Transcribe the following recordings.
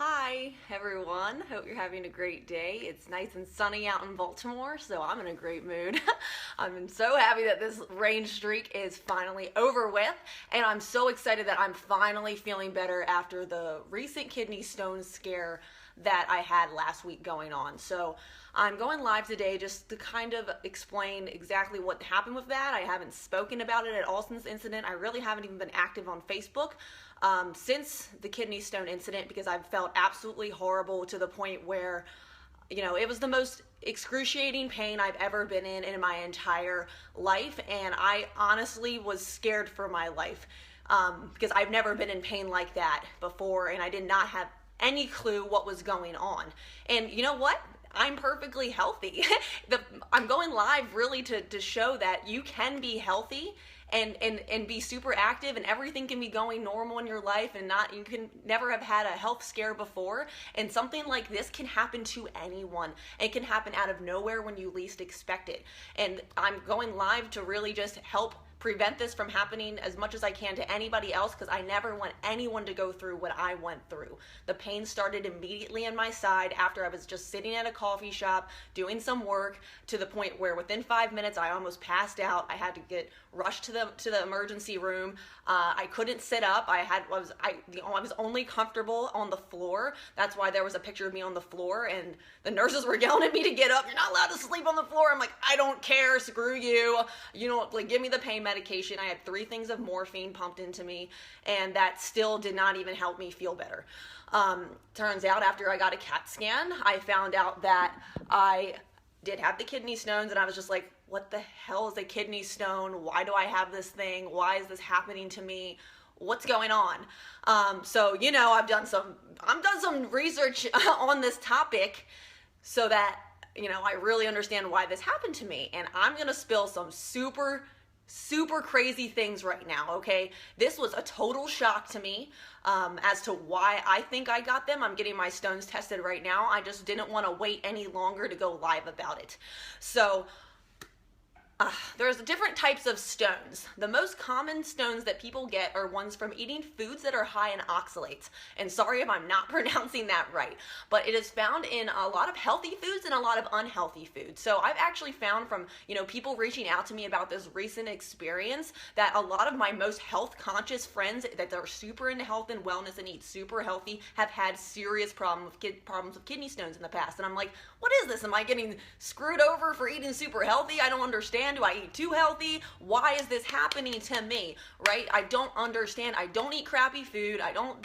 Hi everyone, hope you're having a great day. It's nice and sunny out in Baltimore, so I'm in a great mood. I'm so happy that this rain streak is finally over with, and I'm so excited that I'm finally feeling better after the recent kidney stone scare that I had last week going on. So I'm going live today just to kind of explain exactly what happened with that. I haven't spoken about it at all since the incident. I really haven't even been active on Facebook since the kidney stone incident because I've felt absolutely horrible to the point where, it was the most excruciating pain I've ever been in my entire life, and I honestly was scared for my life because I've never been in pain like that before, and I did not have any clue what was going on. And you know what? I'm perfectly healthy. I'm going live really to show that you can be healthy and be super active, and everything can be going normal in your life, and you can never have had a health scare before, and something like this can happen to anyone. It can happen out of nowhere when you least expect it. And I'm going live to really just help prevent this from happening as much as I can to anybody else, because I never want anyone to go through what I went through. The pain started immediately in my side after I was just sitting at a coffee shop doing some work, to the point where within 5 minutes I almost passed out. I had to get rushed to the emergency room. I couldn't sit up. I was only comfortable on the floor. That's why there was a picture of me on the floor, and the nurses were yelling at me to get up. You're not allowed to sleep on the floor. I'm like, I don't care. Screw you. Give me the pain medication. I had 3 things of morphine pumped into me, and that still did not even help me feel better. Turns out after I got a CAT scan, I found out that I did have the kidney stones, and I was just like, what the hell is a kidney stone? Why do I have this thing? Why is this happening to me? What's going on? So I've done some research on this topic so that I really understand why this happened to me, and I'm gonna spill some super crazy things right now, okay? This was a total shock to me as to why I think I got them. I'm getting my stones tested right now. I just didn't want to wait any longer to go live about it. So there's different types of stones. The most common stones that people get are ones from eating foods that are high in oxalates. And sorry if I'm not pronouncing that right, but it is found in a lot of healthy foods and a lot of unhealthy foods. So I've actually found from, people reaching out to me about this recent experience that a lot of my most health conscious friends that are super into health and wellness and eat super healthy have had serious problems with kidney stones in the past. And I'm like, what is this? Am I getting screwed over for eating super healthy? I don't understand. Do I eat too healthy? Why is this happening to me, right? I don't understand. I don't eat crappy food. I don't,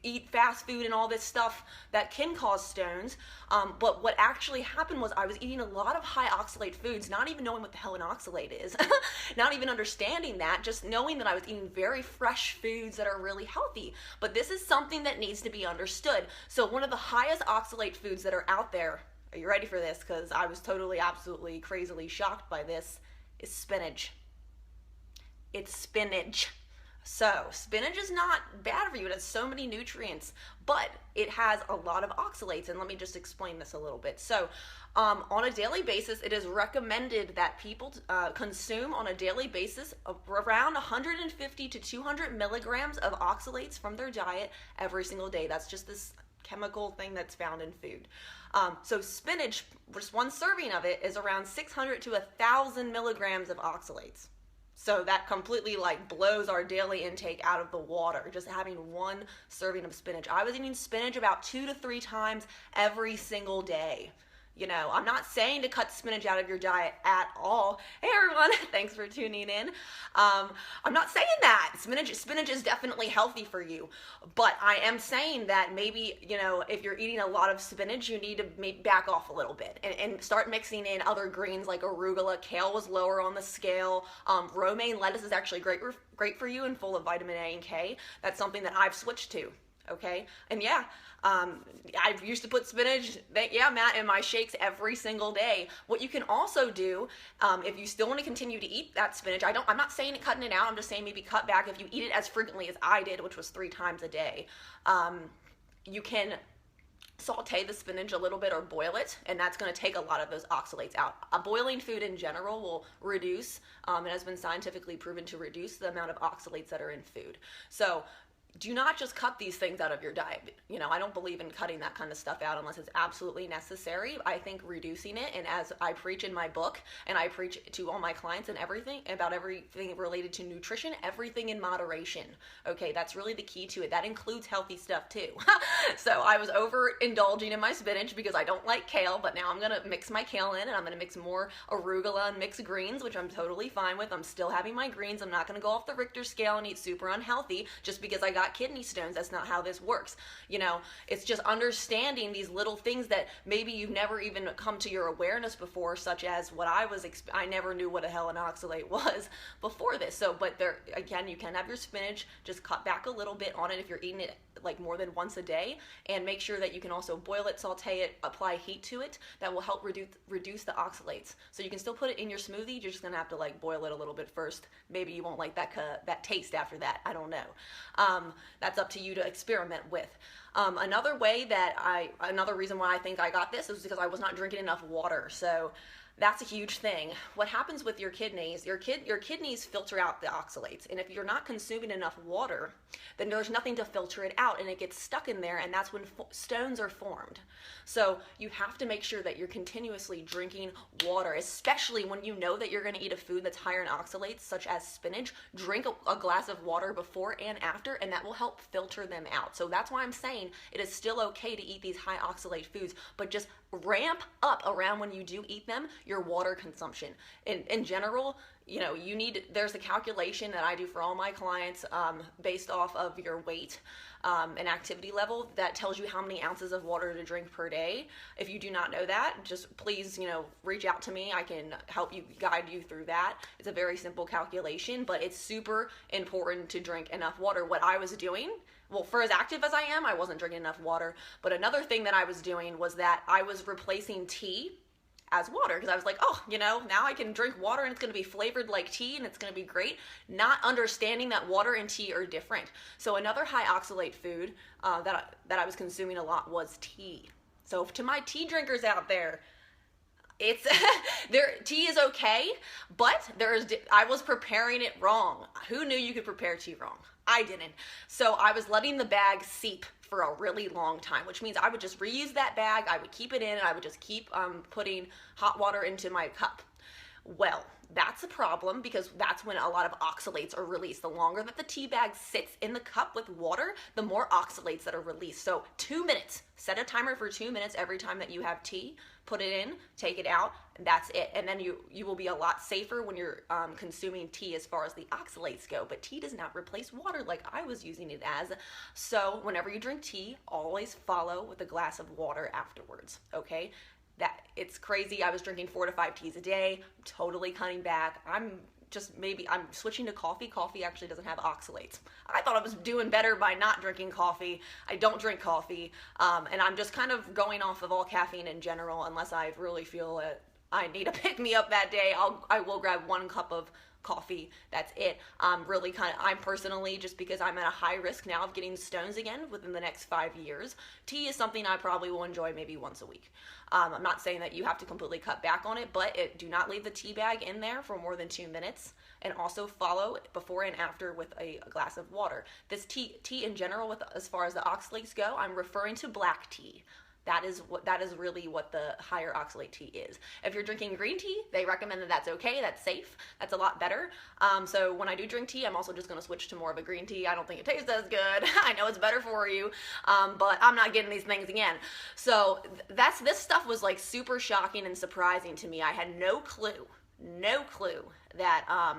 eat fast food and all this stuff that can cause stones. But what actually happened was I was eating a lot of high oxalate foods, not even knowing what the hell an oxalate is, not even understanding that, just knowing that I was eating very fresh foods that are really healthy. But this is something that needs to be understood. So one of the highest oxalate foods that are out there, are you ready for this? Because I was totally, absolutely, crazily shocked by this, is spinach. It's spinach. So spinach is not bad for you. It has so many nutrients, but it has a lot of oxalates. And let me just explain this a little bit. So on a daily basis, it is recommended that people consume on a daily basis around 150 to 200 milligrams of oxalates from their diet every single day. That's just this chemical thing that's found in food. So spinach, just one serving of it, is around 600 to 1,000 milligrams of oxalates. So that completely blows our daily intake out of the water, just having one serving of spinach. I was eating spinach about 2 to 3 times every single day. I'm not saying to cut spinach out of your diet at all. Hey everyone, thanks for tuning in. I'm not saying that. Spinach is definitely healthy for you. But I am saying that maybe, if you're eating a lot of spinach, you need to maybe back off a little bit and start mixing in other greens like arugula. Kale was lower on the scale. Romaine lettuce is actually great for you and full of vitamin A and K. That's something that I've switched to. Okay, and I used to put spinach, Matt, in my shakes every single day. What you can also do, if you still want to continue to eat that spinach, I'm not saying cutting it out, I'm just saying maybe cut back. If you eat it as frequently as I did, which was 3 times a day, you can saute the spinach a little bit or boil it, and that's going to take a lot of those oxalates out. Boiling food in general will reduce, it has been scientifically proven to reduce the amount of oxalates that are in food. So do not just cut these things out of your diet. You know, I don't believe in cutting that kind of stuff out unless it's absolutely necessary. I think reducing it, and as I preach in my book, and I preach to all my clients and everything about everything related to nutrition, everything in moderation. Okay, that's really the key to it. That includes healthy stuff too. So I was overindulging in my spinach because I don't like kale, but now I'm gonna mix my kale in, and I'm gonna mix more arugula and mixed greens, which I'm totally fine with. I'm still having my greens. I'm not gonna go off the Richter scale and eat super unhealthy just because I got kidney stones. That's not how this works. You know, it's just understanding these little things that maybe you've never even come to your awareness before, such as what I never knew what a high-oxalate was before this. So, but there, again, you can have your spinach, just cut back a little bit on it if you're eating it like more than once a day, and make sure that you can also boil it, saute it, apply heat to it. That will help reduce the oxalates. So you can still put it in your smoothie. You're just gonna have to like boil it a little bit first. Maybe you won't like that taste after that. I don't know. That's up to you to experiment with. Another reason why I think I got this is because I was not drinking enough water. So that's a huge thing. What happens with your kidneys, your kidneys filter out the oxalates. And if you're not consuming enough water, then there's nothing to filter it out, and it gets stuck in there, and that's when stones are formed. So you have to make sure that you're continuously drinking water, especially when you know that you're gonna eat a food that's higher in oxalates, such as spinach. Drink a glass of water before and after, and that will help filter them out. So that's why I'm saying it is still okay to eat these high oxalate foods, but just ramp up around when you do eat them your water consumption. In general, you know, there's a calculation that I do for all my clients based off of your weight and activity level that tells you how many ounces of water to drink per day. If you do not know that, just please, you know, reach out to me. I can help you, guide you through that. It's a very simple calculation, but it's super important to drink enough water. What I was doing, well, for as active as I am, I wasn't drinking enough water. But another thing that I was doing was that I was replacing tea as water, because I was like, oh, you know, now I can drink water and it's going to be flavored like tea and it's going to be great, not understanding that water and tea are different. So another high oxalate food that I was consuming a lot was tea. So to my tea drinkers out there, it's tea is okay, but I was preparing it wrong. Who knew you could prepare tea wrong? I didn't. So I was letting the bag seep for a really long time, which means I would just reuse that bag, I would keep it in, and I would just keep putting hot water into my cup. Well, that's a problem because that's when a lot of oxalates are released. The longer that the tea bag sits in the cup with water, the more oxalates that are released. So 2 minutes, set a timer for 2 minutes every time that you have tea, put it in, take it out, and that's it. And then you will be a lot safer when you're consuming tea as far as the oxalates go. But tea does not replace water like I was using it as. So whenever you drink tea, always follow with a glass of water afterwards, okay? That it's crazy. I was drinking 4 to 5 teas a day. I'm totally cutting back. I'm switching to coffee. Coffee actually doesn't have oxalates. I thought I was doing better by not drinking coffee. I don't drink coffee, and I'm just kind of going off of all caffeine in general. Unless I really feel that I need to pick me up that day, I will grab 1 cup of coffee. That's it. I'm personally, just because I'm at a high risk now of getting stones again within the next 5 years, tea is something I probably will enjoy maybe once a week. I'm not saying that you have to completely cut back on it, but do not leave the tea bag in there for more than 2 minutes, and also follow before and after with a glass of water. This tea in general, as far as the oxalates go, I'm referring to black tea. That is really what the higher oxalate tea is. If you're drinking green tea, they recommend that that's okay, that's safe, that's a lot better. So when I do drink tea, I'm also just gonna switch to more of a green tea. I don't think it tastes as good. I know it's better for you, but I'm not getting these things again. So this stuff was like super shocking and surprising to me. I had no clue that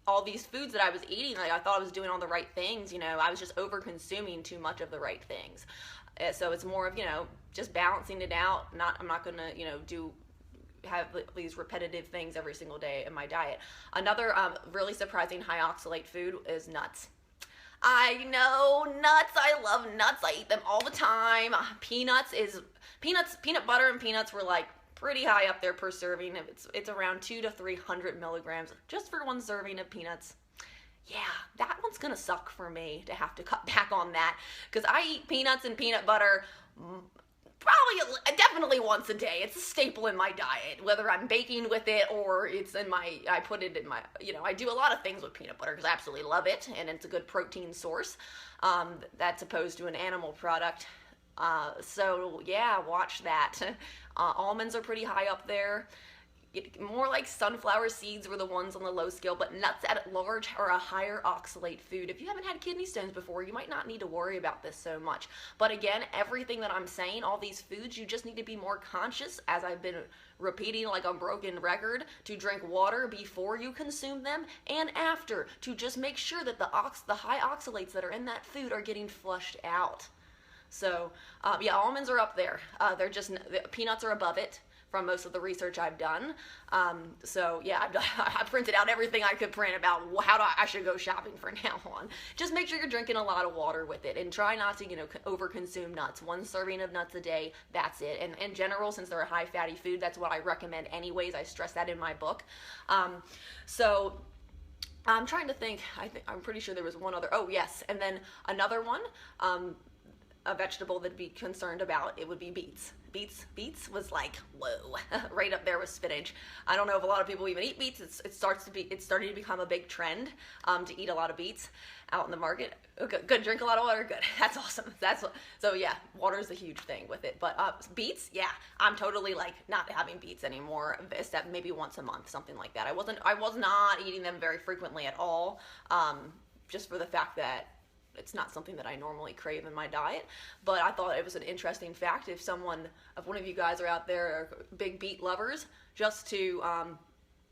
all these foods that I was eating, like I thought I was doing all the right things, you know, I was just over consuming too much of the right things. So it's more of, you know, just balancing it out. I'm not gonna, you know, have these repetitive things every single day in my diet. Another really surprising high oxalate food is nuts. I know, nuts. I love nuts. I eat them all the time. Peanut butter and peanuts were like pretty high up there per serving. It's around 200 to 300 milligrams just for 1 serving of peanuts. Yeah, that one's gonna suck for me to have to cut back on that, because I eat peanuts and peanut butter probably definitely once a day. It's a staple in my diet, whether I'm baking with it or it's in my, I put it in my, I do a lot of things with peanut butter because I absolutely love it, and it's a good protein source, that's opposed to an animal product. So yeah, watch that. Almonds are pretty high up there. More like sunflower seeds were the ones on the low scale, but nuts at large are a higher oxalate food. If you haven't had kidney stones before, you might not need to worry about this so much. But again, everything that I'm saying, all these foods, you just need to be more conscious, as I've been repeating like a broken record, to drink water before you consume them and after, to just make sure that the high oxalates that are in that food are getting flushed out. So yeah, almonds are up there. They're just, peanuts are above it from most of the research I've done. So yeah, I printed out everything I could print about how I should go shopping from now on. Just make sure you're drinking a lot of water with it, and try not to, over-consume nuts. 1 serving of nuts a day, that's it. And in general, since they're a high fatty food, that's what I recommend anyways. I stress that in my book. So I'm trying to think, I'm pretty sure there was one other, oh yes, and then another one, a vegetable that'd be concerned about, it would be beets. Beets was like, whoa, right up there with spinach. I don't know if a lot of people even eat beets. It's starting to become a big trend to eat a lot of beets out in the market. Okay, good, drink a lot of water, good. That's awesome. So yeah, water is a huge thing with it. But beets, yeah, I'm totally like not having beets anymore, except maybe once a month, something like that. I was not eating them very frequently at all, just for the fact that it's not something that I normally crave in my diet. But I thought it was an interesting fact. If one of you guys are out there are big beet lovers, just to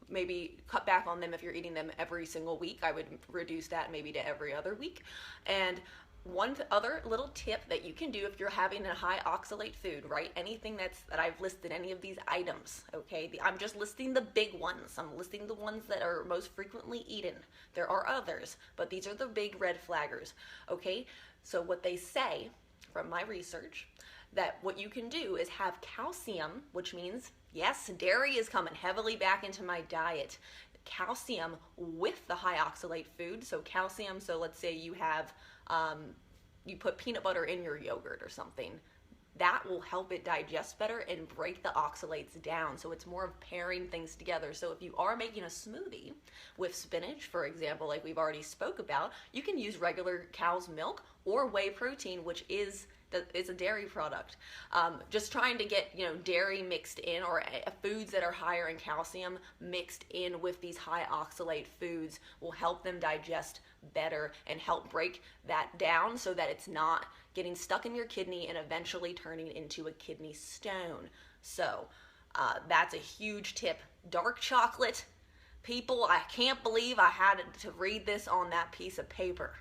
maybe cut back on them if you're eating them every single week. I would reduce that maybe to every other week. And one other little tip that you can do if you're having a high oxalate food, right? Anything that I've listed, any of these items, okay? I'm just listing the big ones. I'm listing the ones that are most frequently eaten. There are others, but these are the big red flaggers, okay? So what they say from my research, that what you can do is have calcium, which means, yes, dairy is coming heavily back into my diet. Calcium with the high oxalate food. So calcium, so let's say you have, you put peanut butter in your yogurt or something, that will help it digest better and break the oxalates down. So it's more of pairing things together. So if you are making a smoothie with spinach, for example, like we've already spoke about, you can use regular cow's milk or whey protein, which is a dairy product. Just trying to get, dairy mixed in, or foods that are higher in calcium mixed in with these high oxalate foods will help them digest better and help break that down so that it's not getting stuck in your kidney and eventually turning into a kidney stone. So that's a huge tip. Dark chocolate, people, I can't believe I had to read this on that piece of paper.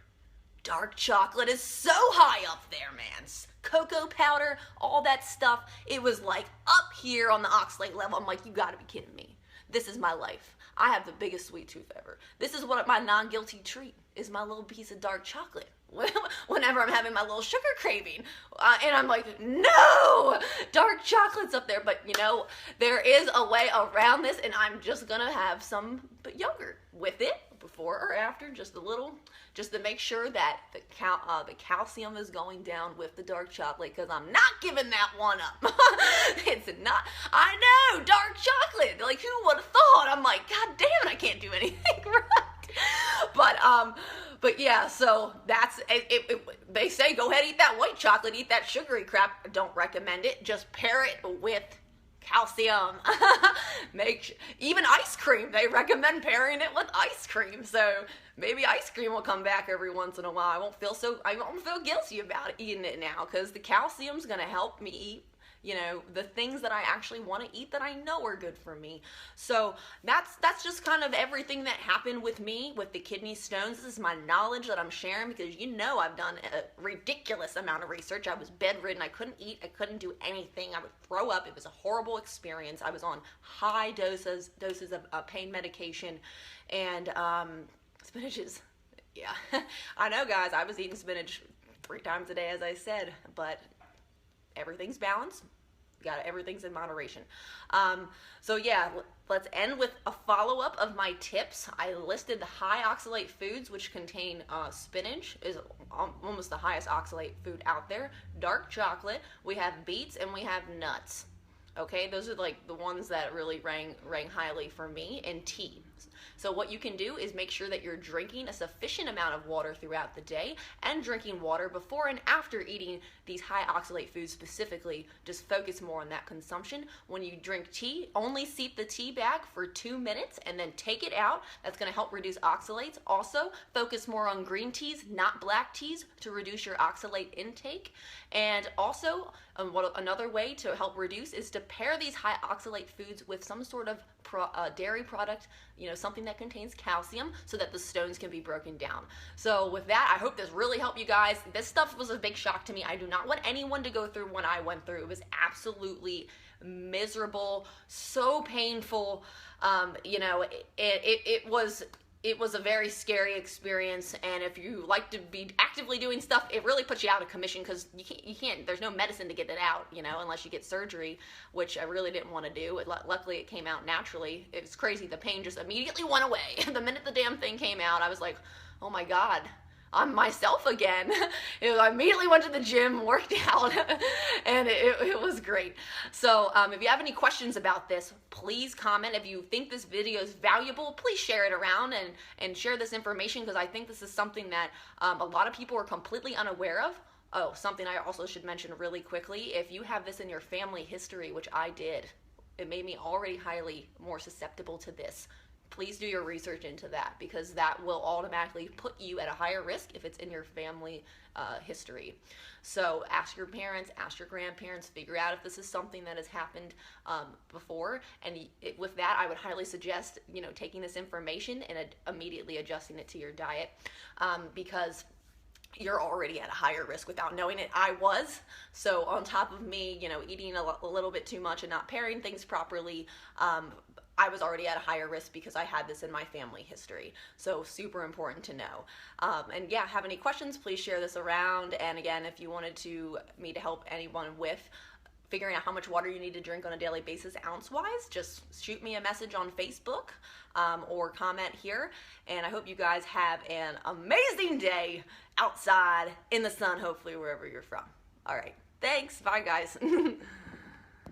Dark chocolate is so high up there, man. Cocoa powder, all that stuff. It was like up here on the oxalate level. I'm like, you gotta be kidding me. This is my life. I have the biggest sweet tooth ever. This is what my non-guilty treat is, my little piece of dark chocolate. Whenever I'm having my little sugar craving. And I'm like, no, dark chocolate's up there. But there is a way around this, and I'm just gonna have some yogurt with it before or after, just a little, just to make sure that the calcium is going down with the dark chocolate, because I'm not giving that one up. It's not, I know, dark chocolate, like who would have thought? I'm like, god damn it, I can't do anything right. But yeah, so that's it. They say go ahead, eat that white chocolate, eat that sugary crap. Don't recommend it. Just pair it with calcium. Even ice cream, they recommend pairing it with ice cream. So maybe ice cream will come back every once in a while. I won't feel guilty about eating it now, because the calcium's gonna help me eat the things that I actually want to eat that I know are good for me. So that's just kind of everything that happened with me with the kidney stones. This is my knowledge that I'm sharing, because I've done a ridiculous amount of research. I was bedridden. I couldn't eat. I couldn't do anything. I would throw up. It was a horrible experience. I was on high doses of pain medication, and spinach is, yeah. I know, guys, I was eating spinach 3 times a day, as I said, but everything's balanced. everything's in moderation. So yeah, let's end with a follow-up of my tips. I listed the high oxalate foods, which contain spinach, is almost the highest oxalate food out there. Dark chocolate, we have beets, and we have nuts. Okay, those are like the ones that really rang highly for me, and tea. So what you can do is make sure that you're drinking a sufficient amount of water throughout the day, and drinking water before and after eating these high oxalate foods specifically. Just focus more on that consumption. When you drink tea, only steep the tea bag for 2 minutes and then take it out. That's going to help reduce oxalates. Also, focus more on green teas, not black teas, to reduce your oxalate intake. And also, another way to help reduce is to pair these high oxalate foods with some sort of dairy product, something that contains calcium, so that the stones can be broken down. So with that, I hope this really helped you guys. This stuff was a big shock to me. I do not want anyone to go through what I went through. It was absolutely miserable, so painful. It was a very scary experience, and if you like to be actively doing stuff, it really puts you out of commission, because you can't, there's no medicine to get it out, unless you get surgery, which I really didn't want to do. Luckily, it came out naturally. It was crazy. The pain just immediately went away. The minute the damn thing came out, I was like, oh my God, I'm myself again. I immediately went to the gym, worked out, and it was great. So if you have any questions about this, please comment. If you think this video is valuable, please share it around and share this information, because I think this is something that a lot of people are completely unaware of. Oh, something I also should mention really quickly, if you have this in your family history, which I did, it made me already highly more susceptible to this. Please do your research into that, because that will automatically put you at a higher risk if it's in your family history. So ask your parents, ask your grandparents, figure out if this is something that has happened before. And with that, I would highly suggest, taking this information and immediately adjusting it to your diet, because you're already at a higher risk without knowing it. I was. So on top of me, eating a little bit too much and not pairing things properly, I was already at a higher risk because I had this in my family history. So super important to know. And yeah, have any questions, please share this around. And again, if you wanted me to help anyone with figuring out how much water you need to drink on a daily basis ounce-wise, just shoot me a message on Facebook or comment here. And I hope you guys have an amazing day outside in the sun, hopefully wherever you're from. All right, thanks. Bye, guys.